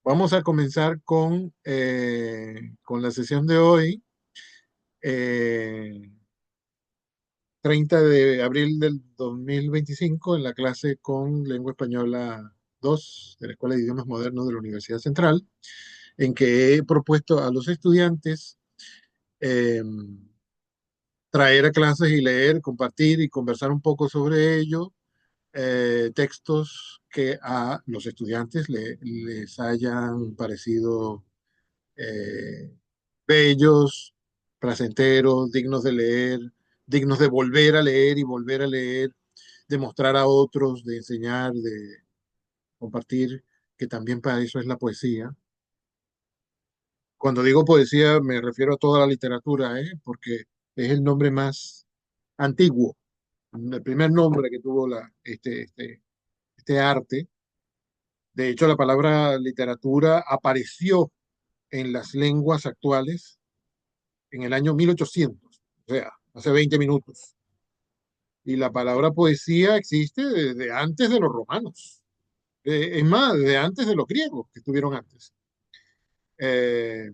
Vamos a comenzar con la sesión de hoy, eh, 30 de abril del 2025, en la clase con Lengua Española 2 de la Escuela de Idiomas Modernos de la Universidad Central, en que he propuesto a los estudiantes eh, traer a clases y leer, compartir y conversar un poco sobre ello, textos que a los estudiantes les hayan parecido eh, bellos, placenteros, dignos de leer, dignos de volver a leer y volver a leer, de mostrar a otros, de enseñar, de compartir, que también para eso es la poesía. Cuando digo poesía me refiero a toda la literatura, porque es el nombre más antiguo, el primer nombre que tuvo este arte. De hecho, la palabra literatura apareció en las lenguas actuales en el año 1800, o sea, hace 20 minutos. Y la palabra poesía existe desde antes de los romanos. Es más, desde antes de los griegos que estuvieron antes. Eh,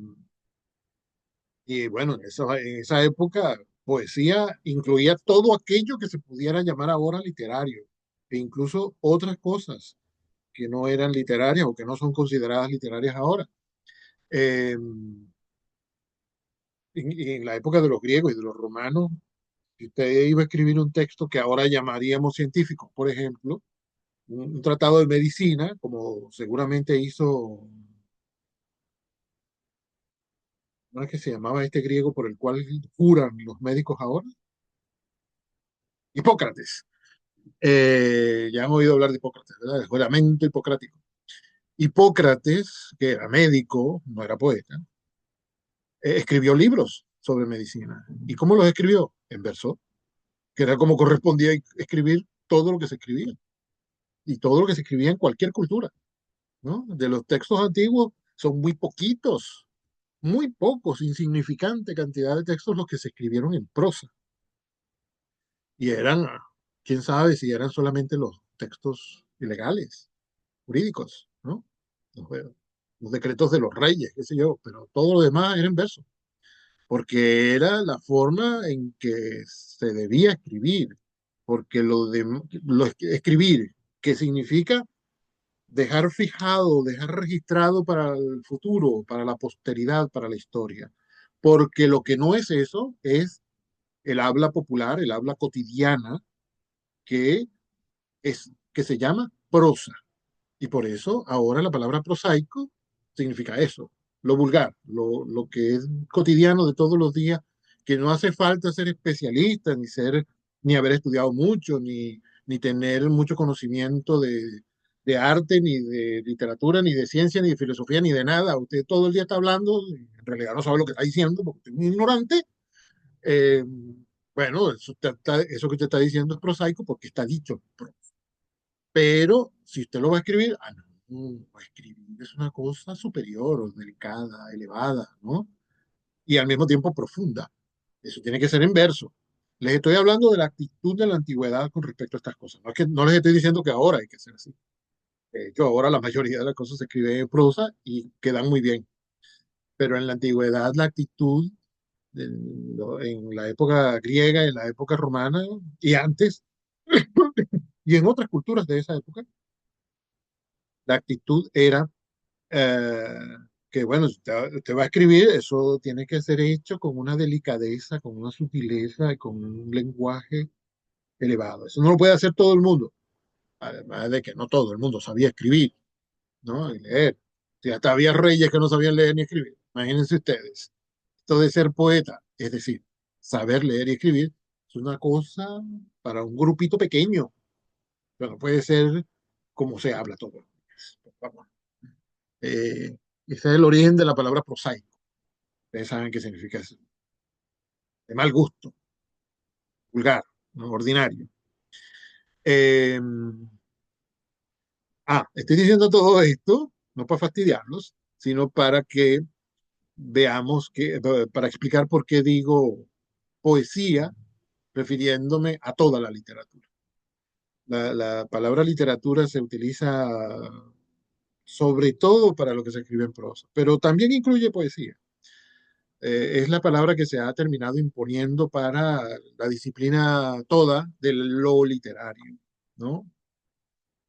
y bueno, en esa época, poesía incluía todo aquello que se pudiera llamar ahora literario, e incluso otras cosas que no eran literarias o que no son consideradas literarias ahora. Eh, en la época de los griegos y de los romanos, si usted iba a escribir un texto que ahora llamaríamos científico, por ejemplo, un tratado de medicina, como seguramente hizo, ¿no es que se llamaba este griego por el cual juran los médicos ahora? Hipócrates. Ya han oído hablar de Hipócrates, ¿verdad? El juramento hipocrático. Hipócrates, que era médico, no era poeta, escribió libros sobre medicina. ¿Y cómo los escribió? En verso, que era como correspondía escribir todo lo que se escribía y todo lo que se escribía en cualquier cultura, ¿no? De los textos antiguos son muy pocos, insignificante cantidad de textos los que se escribieron en prosa. Y eran, quién sabe si eran solamente los textos ilegales, jurídicos, ¿no? Los, los decretos de los reyes, qué sé yo, pero todo lo demás era en verso, porque era la forma en que se debía escribir, porque escribir, que significa dejar fijado, dejar registrado para el futuro, para la posteridad, para la historia. Porque lo que no es eso es el habla popular, el habla cotidiana, que, que se llama prosa. Y por eso ahora la palabra prosaico significa eso, lo vulgar, lo que es cotidiano de todos los días, que no hace falta ser especialista, ni haber estudiado mucho, ni tener mucho conocimiento de arte, ni de literatura, ni de ciencia, ni de filosofía, ni de nada. Usted todo el día está hablando, en realidad no sabe lo que está diciendo, porque usted es un ignorante. Eh, bueno, eso que usted está diciendo es prosaico porque está dicho. Pero si usted lo va a escribir, no, escribir es una cosa superior, delicada, elevada, ¿no? Y al mismo tiempo profunda. Eso tiene que ser en verso. Les estoy hablando de la actitud de la antigüedad con respecto a estas cosas. No, es que, no les estoy diciendo que ahora hay que hacer así. De hecho, ahora la mayoría de las cosas se escribe en prosa y quedan muy bien. Pero en la antigüedad la actitud, en la época griega, en la época romana y antes, y en otras culturas de esa época, la actitud era eh, que bueno, si usted va a escribir, eso tiene que ser hecho con una delicadeza, con una sutileza y con un lenguaje elevado. Eso no lo puede hacer todo el mundo, además de que no todo el mundo sabía escribir, ¿no? Y leer. Si hasta había reyes que no sabían leer ni escribir. Imagínense ustedes. Esto de ser poeta, es decir, saber leer y escribir, es una cosa para un grupito pequeño, pero no puede ser como se habla todo. Vamos. Ese es el origen de la palabra prosaico. Ustedes saben qué significa eso. De mal gusto, vulgar, ¿no? Ordinario. Eh, Estoy diciendo todo esto, no para fastidiarlos, sino para que veamos, para explicar por qué digo poesía, refiriéndome a toda la literatura. La palabra literatura se utiliza sobre todo para lo que se escribe en prosa, pero también incluye poesía. Es la palabra que se ha terminado imponiendo para la disciplina toda de lo literario, ¿no?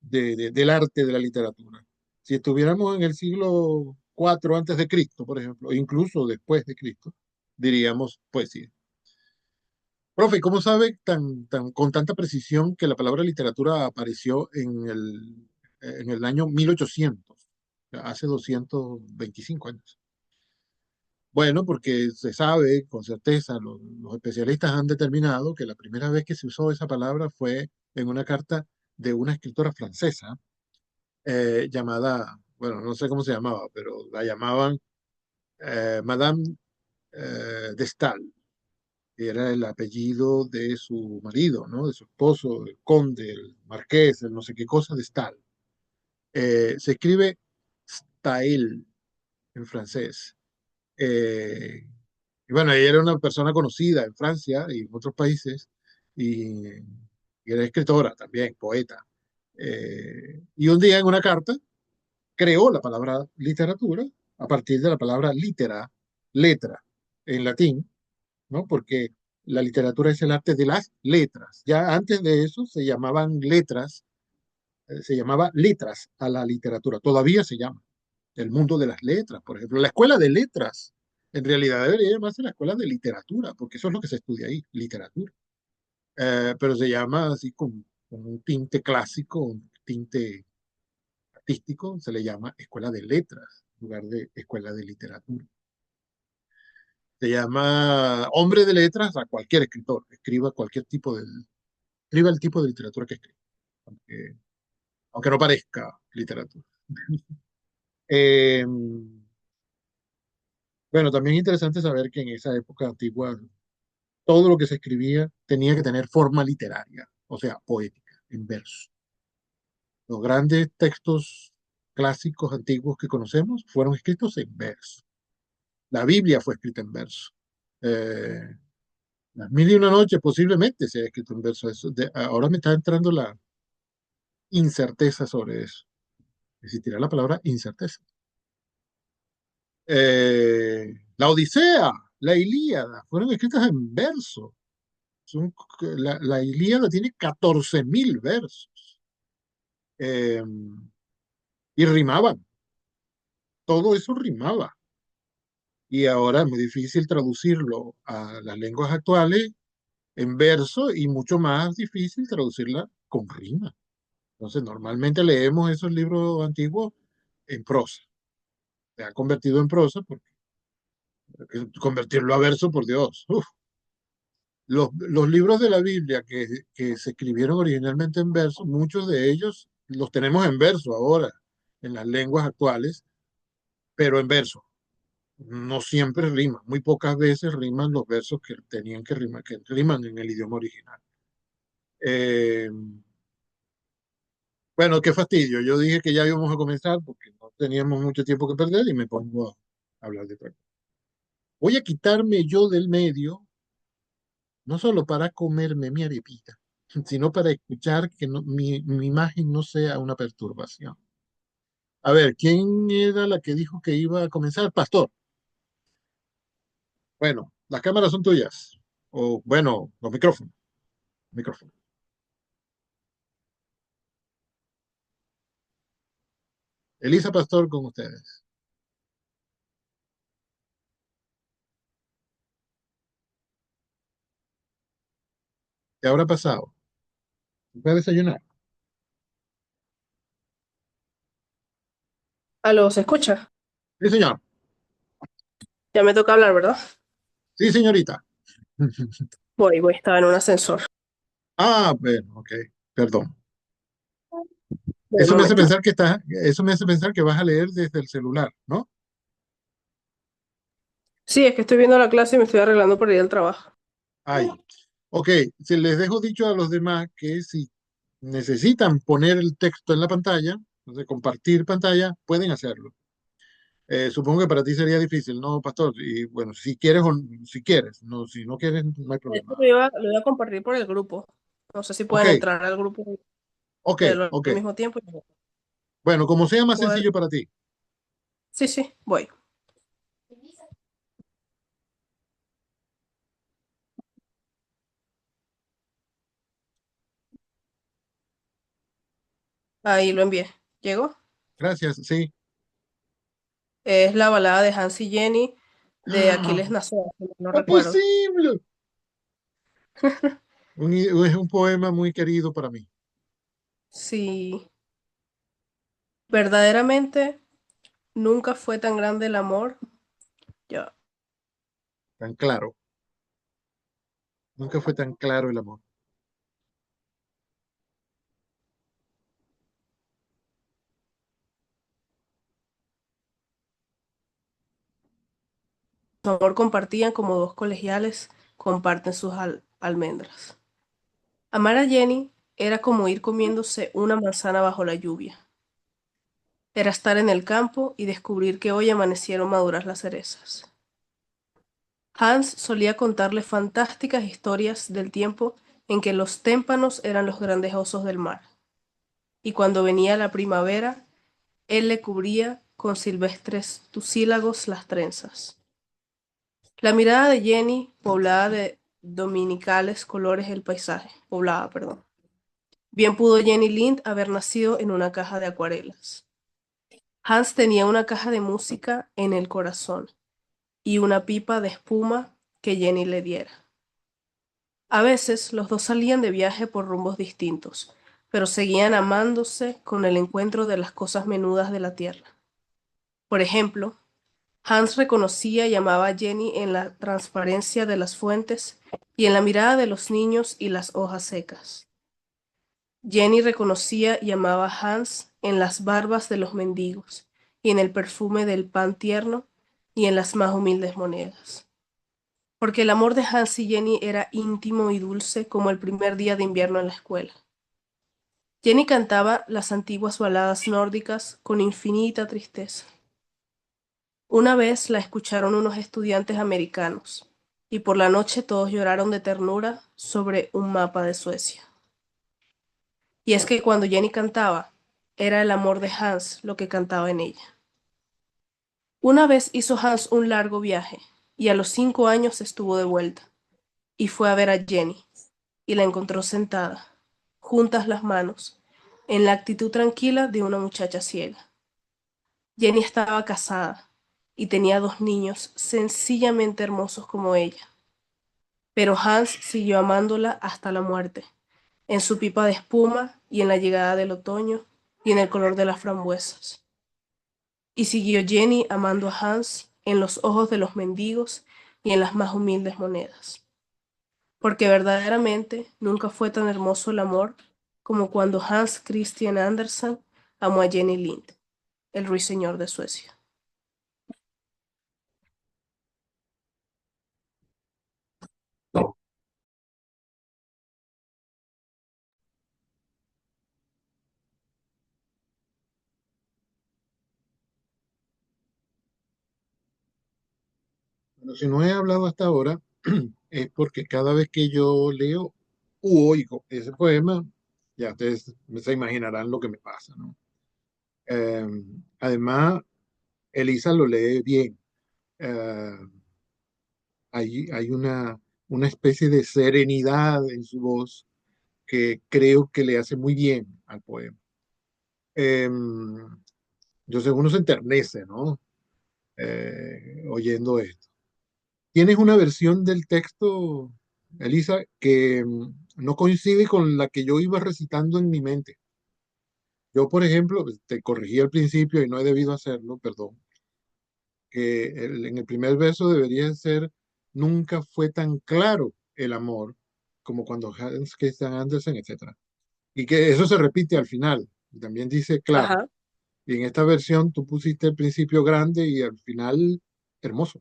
Del arte de la literatura. Si estuviéramos en el siglo IV antes de Cristo, por ejemplo, o incluso después de Cristo, diríamos poesía. Profe, ¿cómo sabe con tanta precisión que la palabra literatura apareció en el año 1800, hace 225 años? Bueno, porque se sabe con certeza, los especialistas han determinado que la primera vez que se usó esa palabra fue en una carta de una escritora francesa llamada, bueno, no sé cómo se llamaba, pero la llamaban Madame de Stael, que era el apellido de su marido, ¿no? De su esposo, el conde, el marqués, el no sé qué cosa de Stael. Se escribe Stael en francés. Eh, y bueno, ella era una persona conocida en Francia y en otros países, y era escritora también, poeta. Y un día en una carta creó la palabra literatura a partir de la palabra litera, letra, en latín, ¿no? Porque la literatura es el arte de las letras. Ya antes de eso se llamaban letras, se llamaba letras a la literatura. Todavía se llama el mundo de las letras, por ejemplo. La escuela de letras, en realidad debería llamarse la escuela de literatura, porque eso es lo que se estudia ahí, literatura. Pero se llama así con un tinte clásico, un tinte artístico, se le llama escuela de letras, en lugar de escuela de literatura. Se llama hombre de letras a cualquier escritor, escriba cualquier tipo de, escriba el tipo de literatura que escriba, aunque, aunque no parezca literatura. Eh, bueno, también es interesante saber que en esa época antigua todo lo que se escribía tenía que tener forma literaria, o sea, poética, en verso. Los grandes textos clásicos antiguos que conocemos fueron escritos en verso. La Biblia fue escrita en verso. Eh, las mil y una noches posiblemente se haya escrito en verso. Ahora me está entrando la incerteza sobre eso. Existirá la palabra incerteza. La Odisea, la Ilíada, fueron escritas en verso. La Ilíada tiene 14.000 versos eh, y rimaban. Todo eso rimaba. Y ahora es muy difícil traducirlo a las lenguas actuales en verso y mucho más difícil traducirla con rima. Entonces, normalmente leemos esos libros antiguos en prosa. Se ha convertido en prosa porque convertirlo a verso, por Dios. Uf. Los libros de la Biblia que se escribieron originalmente en verso, muchos de ellos los tenemos en verso ahora, en las lenguas actuales, pero en verso. No siempre riman, muy pocas veces riman los versos que tenían que rimar, que riman en el idioma original. Eh, bueno, qué fastidio. Yo dije que ya íbamos a comenzar porque no teníamos mucho tiempo que perder y me pongo a hablar de otra cosa. Voy a quitarme yo del medio, no solo para comerme mi arepita, sino para escuchar que mi imagen no sea una perturbación. A ver, ¿quién era la que dijo que iba a comenzar? Pastor. Bueno, las cámaras son tuyas. O bueno, los micrófonos. Micrófono. Elisa Pastor con ustedes. ¿Qué habrá pasado? ¿Puede desayunar? Aló, ¿se escucha? Sí, señor. Ya me toca hablar, ¿verdad? Sí, señorita. Voy, estaba en un ascensor. Ah, bueno, ok. Perdón. De momento. Eso me hace pensar que vas a leer desde el celular, ¿no? Sí, es que estoy viendo la clase y me estoy arreglando para ir al trabajo. Ay. Ok, si les dejo dicho a los demás que si necesitan poner el texto en la pantalla, entonces compartir pantalla, pueden hacerlo. Supongo que para ti sería difícil, ¿no, Pastor? Y bueno, si quieres o si quieres, no, si no quieres, no hay Esto problema. lo iba a compartir por el grupo. No sé si Ok, pueden entrar al grupo ok, y leerlo ok. al mismo tiempo. Bueno, como sea más Poder- sencillo para ti. Sí, sí, voy. Ahí lo envié. ¿Llegó? Gracias, sí. Es la balada de Hans y Jenny de ¡Ah! Aquiles Nazoa, si no ¡No es recuerdo. posible! Es un poema muy querido para mí. Sí, verdaderamente nunca fue tan grande el amor. Ya. Tan claro. Nunca fue tan claro el amor. Su amor compartían como dos colegiales comparten sus almendras. Amar a Jenny era como ir comiéndose una manzana bajo la lluvia. Era estar en el campo y descubrir que hoy amanecieron maduras las cerezas. Hans solía contarle fantásticas historias del tiempo en que los témpanos eran los grandes osos del mar, y cuando venía la primavera, él le cubría con silvestres tucílagos las trenzas. La mirada de Jenny, poblada de dominicales colores el paisaje, poblada, perdón. Bien pudo Jenny Lind haber nacido en una caja de acuarelas. Hans tenía una caja de música en el corazón y una pipa de espuma que Jenny le diera. A veces los dos salían de viaje por rumbos distintos, pero seguían amándose con el encuentro de las cosas menudas de la tierra. Por ejemplo, Hans reconocía y amaba a Jenny en la transparencia de las fuentes y en la mirada de los niños y las hojas secas. Jenny reconocía y amaba a Hans en las barbas de los mendigos y en el perfume del pan tierno y en las más humildes monedas. Porque el amor de Hans y Jenny era íntimo y dulce como el primer día de invierno en la escuela. Jenny cantaba las antiguas baladas nórdicas con infinita tristeza. Una vez la escucharon unos estudiantes americanos y por la noche todos lloraron de ternura sobre un mapa de Suecia. Y es que cuando Jenny cantaba, era el amor de Hans lo que cantaba en ella. Una vez hizo Hans un largo viaje y a los 5 años estuvo de vuelta y fue a ver a Jenny y la encontró sentada, juntas las manos, en la actitud tranquila de una muchacha ciega. Jenny estaba casada y tenía 2 niños sencillamente hermosos como ella, pero Hans siguió amándola hasta la muerte, en su pipa de espuma y en la llegada del otoño y en el color de las frambuesas. Y siguió Jenny amando a Hans en los ojos de los mendigos y en las más humildes monedas. Porque verdaderamente nunca fue tan hermoso el amor como cuando Hans Christian Andersen amó a Jenny Lind, el ruiseñor de Suecia. Bueno, si no he hablado hasta ahora, es porque cada vez que yo leo u oigo ese poema, ya ustedes se imaginarán lo que me pasa, ¿no? Eh, Además, Elisa lo lee bien. Eh, hay una especie de serenidad en su voz que creo que le hace muy bien al poema. Eh, yo sé, uno se enternece, ¿no? Oyendo esto. Tienes una versión del texto, Elisa, que no coincide con la que yo iba recitando en mi mente. Yo, por ejemplo, pues, te corregí al principio y no he debido hacerlo, perdón, que en el primer verso debería ser, nunca fue tan claro el amor como cuando Hans Christian Andersen, etcétera. Y que eso se repite al final, y también dice claro. Ajá. Y en esta versión tú pusiste el principio grande y al final hermoso.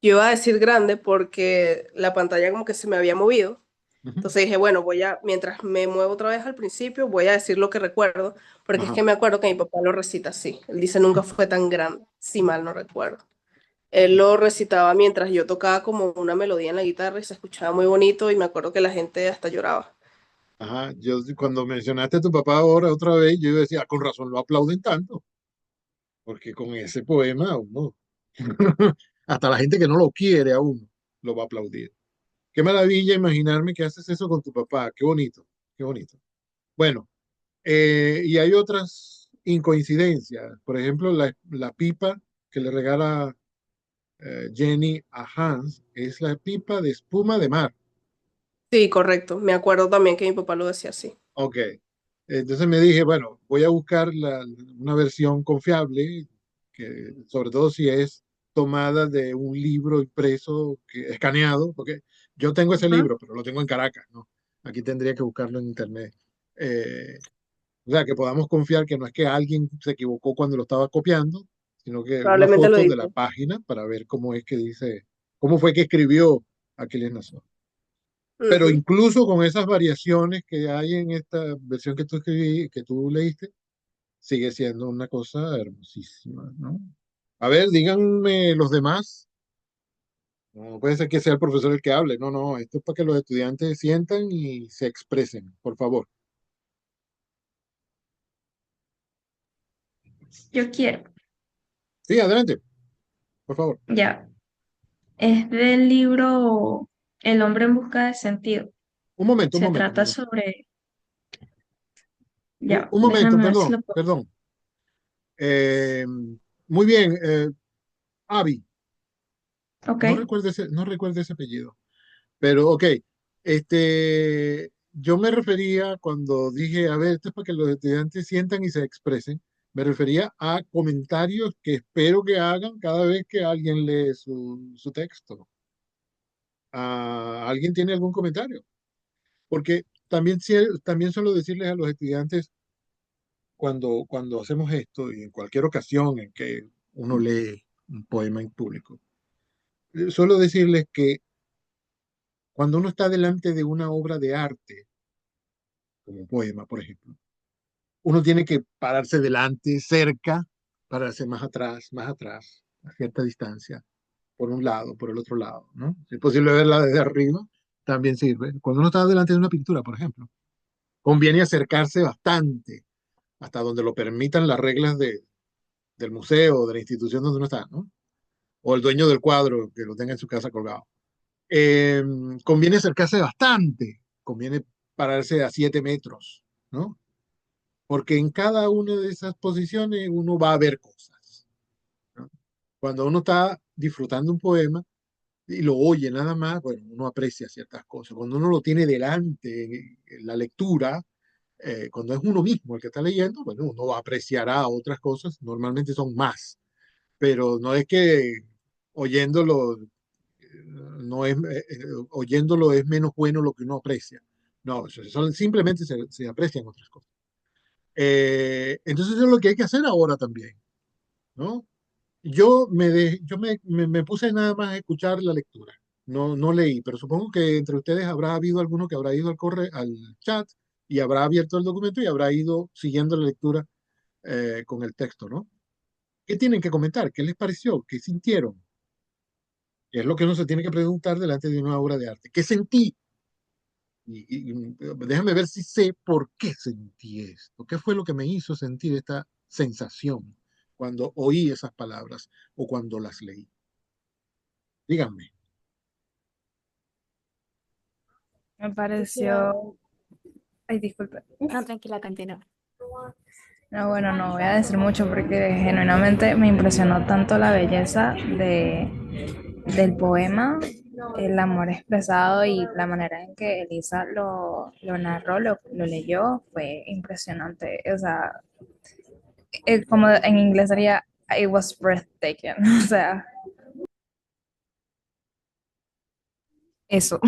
Yo iba a decir grande porque la pantalla como que se me había movido. Ujú. Entonces dije, bueno, mientras me muevo otra vez al principio, voy a decir lo que recuerdo, porque es Ajá. que me acuerdo que mi papá lo recita así. Él dice, nunca fue tan grande, si mal no recuerdo. Él lo recitaba mientras yo tocaba como una melodía en la guitarra y se escuchaba muy bonito y me acuerdo que la gente hasta lloraba. Ajá, yo cuando mencionaste a tu papá ahora otra vez, yo decía, "Ah, con razón lo aplauden tanto, porque con ese poema uno, hasta la gente que no lo quiere a uno, lo va a aplaudir. Qué maravilla imaginarme que haces eso con tu papá, qué bonito, qué bonito. Bueno, y hay otras incoincidencias, por ejemplo, la pipa que le regala Jenny a Hans es la pipa de espuma de mar. Sí, correcto. Me acuerdo también que mi papá lo decía así. Ok. Entonces me dije, bueno, voy a buscar una versión confiable, que, sobre todo si es tomada de un libro impreso, escaneado, porque yo tengo ese Ujú. libro, pero lo tengo en Caracas, ¿no? Aquí tendría que buscarlo en internet. O sea, que podamos confiar que no es que alguien se equivocó cuando lo estaba copiando, sino que una Probablemente lo foto de la edité. página para ver cómo es que dice, cómo fue que escribió Aquiles Nazoa. Pero Ujú. incluso con esas variaciones que hay en esta versión que tú que tú leíste, sigue siendo una cosa hermosísima, ¿no? A ver, díganme los demás. No puede ser que sea el profesor el que hable. No, no, esto es para que los estudiantes sientan y se expresen, por favor. Yo quiero, Sí, adelante, por favor. ya. Es del libro El hombre en busca de sentido. Un momento, un Se momento, trata perdón. sobre, ya, Un momento, déjame ver si perdón, lo puedo. perdón. Eh, muy bien, Avi, Ok. no recuerdo ese apellido. Pero, ok, yo me refería cuando dije, a ver, esto es para que los estudiantes sientan y se expresen, me refería a comentarios que espero que hagan cada vez que alguien lee su texto. ¿Alguien tiene algún comentario? Porque también, también suelo decirles a los estudiantes cuando hacemos esto y en cualquier ocasión en que uno lee un poema en público, suelo decirles que cuando uno está delante de una obra de arte, como un poema, por ejemplo, uno tiene que pararse delante, cerca, pararse más atrás, a cierta distancia, por un lado, por el otro lado, ¿no? Si es posible verla desde arriba, también sirve. Cuando uno está delante de una pintura, por ejemplo, conviene acercarse bastante, hasta donde lo permitan las reglas del museo o de la institución donde uno está, ¿no? O el dueño del cuadro que lo tenga en su casa colgado. Eh, conviene acercarse bastante, conviene pararse a 7 metros, ¿no? Porque en cada una de esas posiciones uno va a ver cosas, ¿no? Cuando uno está disfrutando un poema y lo oye nada más, bueno, uno aprecia ciertas cosas. Cuando uno lo tiene delante en la lectura, cuando es uno mismo el que está leyendo, bueno, uno apreciará otras cosas, normalmente son más, pero no es que oyéndolo, no es, oyéndolo es menos bueno lo que uno aprecia. No, simplemente se aprecian otras cosas. Entonces eso es lo que hay que hacer ahora también, ¿no? Me puse nada más a escuchar la lectura, no leí, pero supongo que entre ustedes habrá habido alguno que habrá ido al chat y habrá abierto el documento y habrá ido siguiendo la lectura con el texto, ¿no? ¿Qué tienen que comentar? ¿Qué les pareció? ¿Qué sintieron? Es lo que uno se tiene que preguntar delante de una obra de arte. ¿Qué sentí? Déjame ver si sé por qué sentí esto. ¿Qué fue lo que me hizo sentir esta sensación cuando oí esas palabras o cuando las leí? Díganme. Me pareció... Ay, disculpe. No, tranquila, continúa. No, bueno, no voy a decir mucho porque genuinamente me impresionó tanto la belleza del poema, el amor expresado y la manera en que Elisa lo narró, lo leyó, fue impresionante. O sea, como en inglés sería, it was breathtaking. O sea, eso.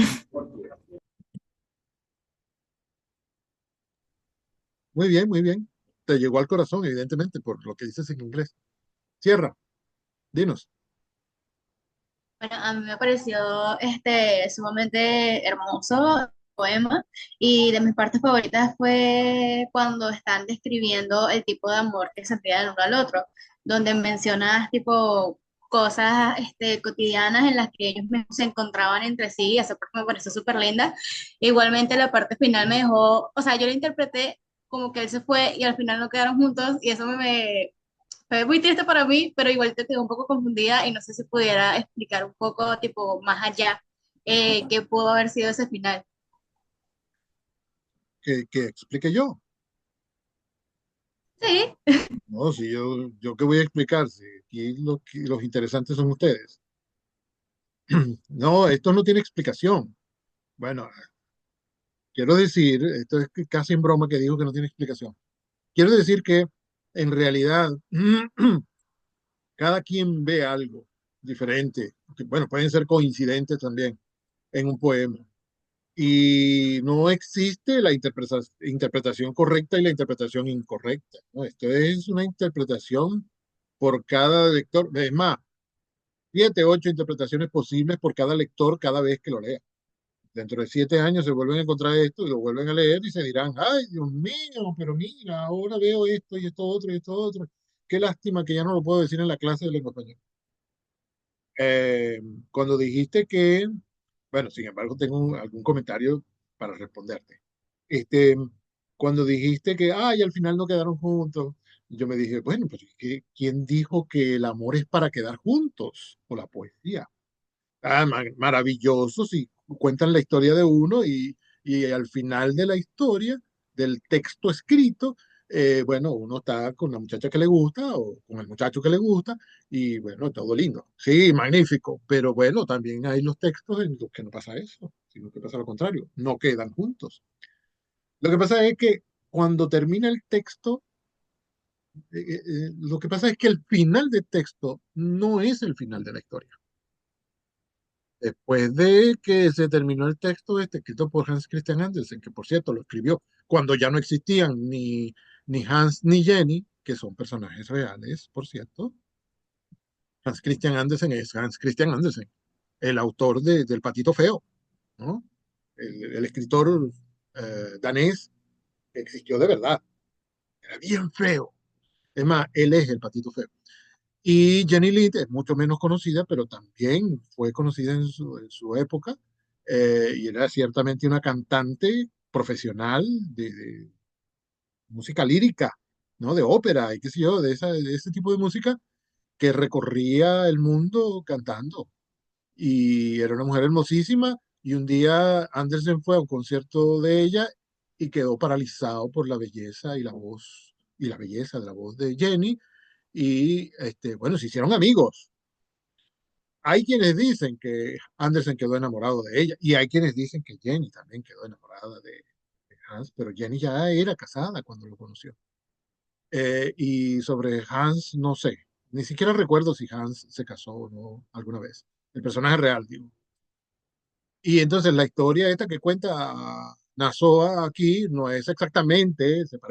Muy bien, muy bien. Te llegó al corazón, evidentemente, por lo que dices en inglés. Cierra, dinos. Bueno, a mí me pareció sumamente hermoso el poema y de mis partes favoritas fue cuando están describiendo el tipo de amor que sentían el uno al otro, donde mencionas tipo cosas cotidianas en las que ellos mismos se encontraban entre sí, y esa parte me pareció súper linda. Igualmente la parte final me dejó, o sea, yo lo interpreté como que él se fue y al final no quedaron juntos y eso fue muy triste para mí, pero igual te quedé un poco confundida y no sé si pudiera explicar un poco, tipo, más allá, qué pudo haber sido ese final. que explique yo. Sí, No, si yo qué voy a explicar, si aquí los interesantes son ustedes. No, esto no tiene explicación. Bueno, quiero decir, esto es casi en broma que digo que no tiene explicación. Quiero decir que en realidad cada quien ve algo diferente, que, bueno, pueden ser coincidentes también en un poema. Y no existe la interpretación correcta y la interpretación incorrecta, ¿no? Esto es una interpretación por cada lector. Es más, 7, 8 interpretaciones posibles por cada lector cada vez que lo lea. Dentro de 7 años se vuelven a encontrar esto y lo vuelven a leer y se dirán, ay, Dios mío, pero mira, ahora veo esto y esto otro y esto otro. Qué lástima que ya no lo puedo decir en la clase de lengua española. Eh, Cuando dijiste que, bueno, sin embargo, tengo algún comentario para responderte. Este, Cuando dijiste que, ay, al final no quedaron juntos, yo me dije, bueno, pues ¿quién dijo que el amor es para quedar juntos? O la poesía. Ah, maravilloso si cuentan la historia de uno y al final de la historia, del texto escrito, bueno, uno está con la muchacha que le gusta o con el muchacho que le gusta y bueno, todo lindo. Sí, magnífico, pero bueno, también hay los textos en los que no pasa eso, sino que pasa lo contrario, no quedan juntos. Lo que pasa es que cuando termina el texto, lo que pasa es que el final del texto no es el final de la historia. Después de que se terminó el texto escrito por Hans Christian Andersen, que por cierto lo escribió cuando ya no existían ni Hans ni Jenny, que son personajes reales, por cierto. Hans Christian Andersen es Hans Christian Andersen, el autor del Patito Feo, ¿no? El escritor danés que existió de verdad. Era bien feo. Es más, él es el Patito Feo. Y Jenny Lind es mucho menos conocida, pero también fue conocida en su época, y era ciertamente una cantante profesional de música lírica, ¿no? De ópera y qué sé yo, de ese tipo de música que recorría el mundo cantando. Y era una mujer hermosísima y un día Andersen fue a un concierto de ella y quedó paralizado por la belleza y la voz y la belleza de la voz de Jenny y bueno, se hicieron amigos. Hay quienes dicen que Andersen quedó enamorado de ella y hay quienes dicen que Jenny también quedó enamorada de Hans, pero Jenny ya era casada cuando lo conoció. Y sobre Hans, no sé, ni siquiera recuerdo si Hans se casó o no alguna vez. El personaje real, digo. Y entonces la historia esta que cuenta Nasoa aquí no es exactamente, se